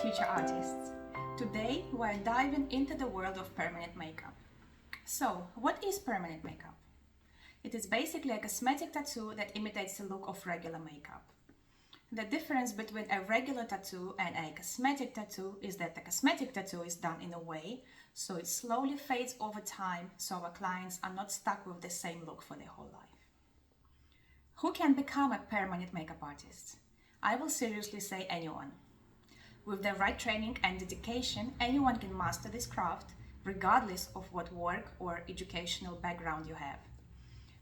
future artists. Today we're diving into the world of permanent makeup. So, what is permanent makeup? It is basically a cosmetic tattoo that imitates the look of regular makeup. The difference between a regular tattoo and a cosmetic tattoo is that the cosmetic tattoo is done in a way so it slowly fades over time, so our clients are not stuck with the same look for their whole life. Who can become a permanent makeup artist? I will seriously say anyone. With the right training and dedication, anyone can master this craft, regardless of what work or educational background you have.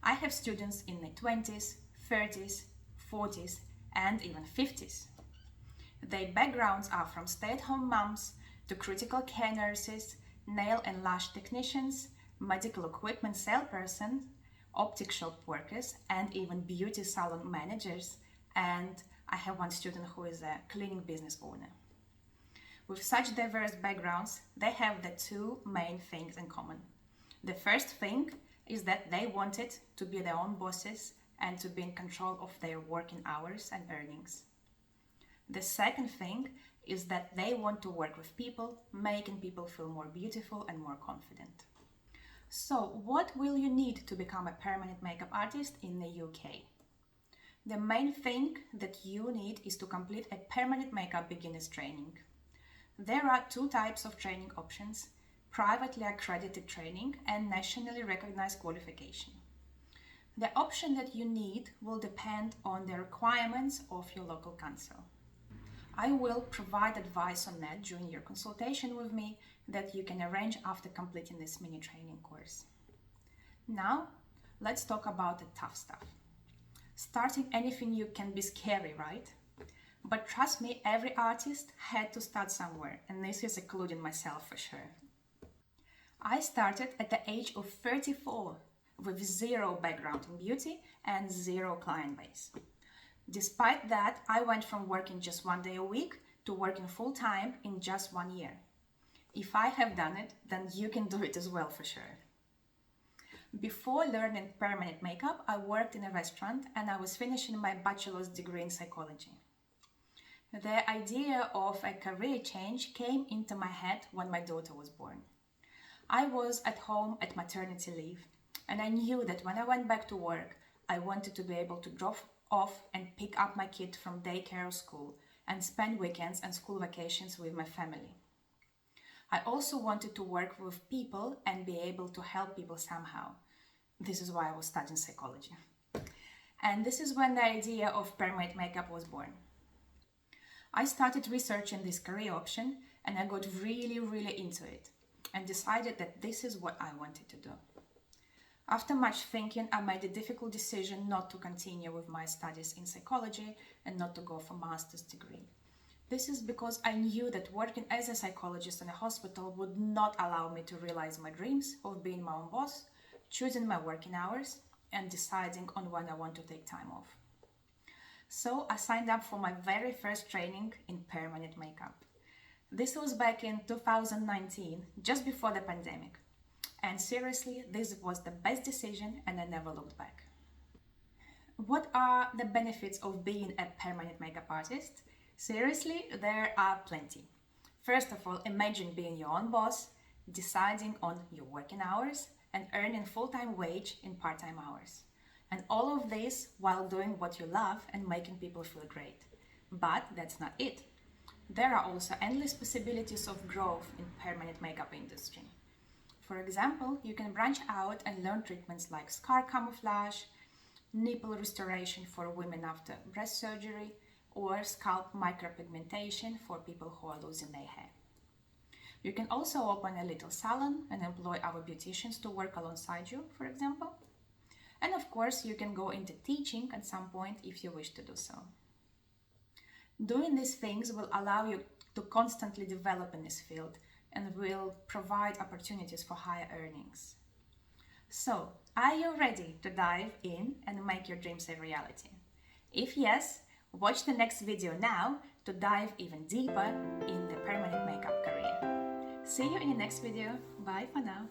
I have students in their 20s, 30s, 40s, and even 50s. Their backgrounds are from stay-at-home moms to critical care nurses, nail and lash technicians, medical equipment salespersons, optic shop workers, and even beauty salon managers. And I have one student who is a cleaning business owner. With such diverse backgrounds, they have the two main things in common. The first thing is that they wanted to be their own bosses and to be in control of their working hours and earnings. The second thing is that they want to work with people, making people feel more beautiful and more confident. So, what will you need to become a permanent makeup artist in the UK? The main thing that you need is to complete a permanent makeup beginner's training. There are two types of training options: privately accredited training and nationally recognized qualification. The option that you need will depend on the requirements of your local council. I will provide advice on that during your consultation with me that you can arrange after completing this mini training course. Now, let's talk about the tough stuff. Starting anything new can be scary, right? But trust me, every artist had to start somewhere, and this is including myself for sure. I started at the age of 34 with zero background in beauty and zero client base. Despite that, I went from working just 1 day a week to working full-time in just 1 year. If I have done it, then you can do it as well for sure. Before learning permanent makeup, I worked in a restaurant and I was finishing my bachelor's degree in psychology. The idea of a career change came into my head when my daughter was born. I was at home at maternity leave, and I knew that when I went back to work, I wanted to be able to drop off and pick up my kid from daycare or school and spend weekends and school vacations with my family. I also wanted to work with people and be able to help people somehow. This is why I was studying psychology. And this is when the idea of permanent makeup was born. I started researching this career option and I got really into it and decided that this is what I wanted to do. After much thinking, I made the difficult decision not to continue with my studies in psychology and not to go for master's degree. This is because I knew that working as a psychologist in a hospital would not allow me to realize my dreams of being my own boss, choosing my working hours, and deciding on when I want to take time off. So I signed up for my very first training in permanent makeup. This was back in 2019, just before the pandemic. And seriously, this was the best decision and I never looked back. What are the benefits of being a permanent makeup artist? Seriously, there are plenty. First of all, imagine being your own boss, deciding on your working hours and earning full-time wage in part-time hours. And all of this while doing what you love and making people feel great. But that's not it. There are also endless possibilities of growth in permanent makeup industry. For example, you can branch out and learn treatments like scar camouflage, nipple restoration for women after breast surgery, or scalp micropigmentation for people who are losing their hair. You can also open a little salon and employ our beauticians to work alongside you, for example. And of course, you can go into teaching at some point if you wish to do so. Doing these things will allow you to constantly develop in this field and will provide opportunities for higher earnings. So, are you ready to dive in and make your dreams a reality? If yes, watch the next video now to dive even deeper in the permanent makeup career. See you in the next video. Bye for now.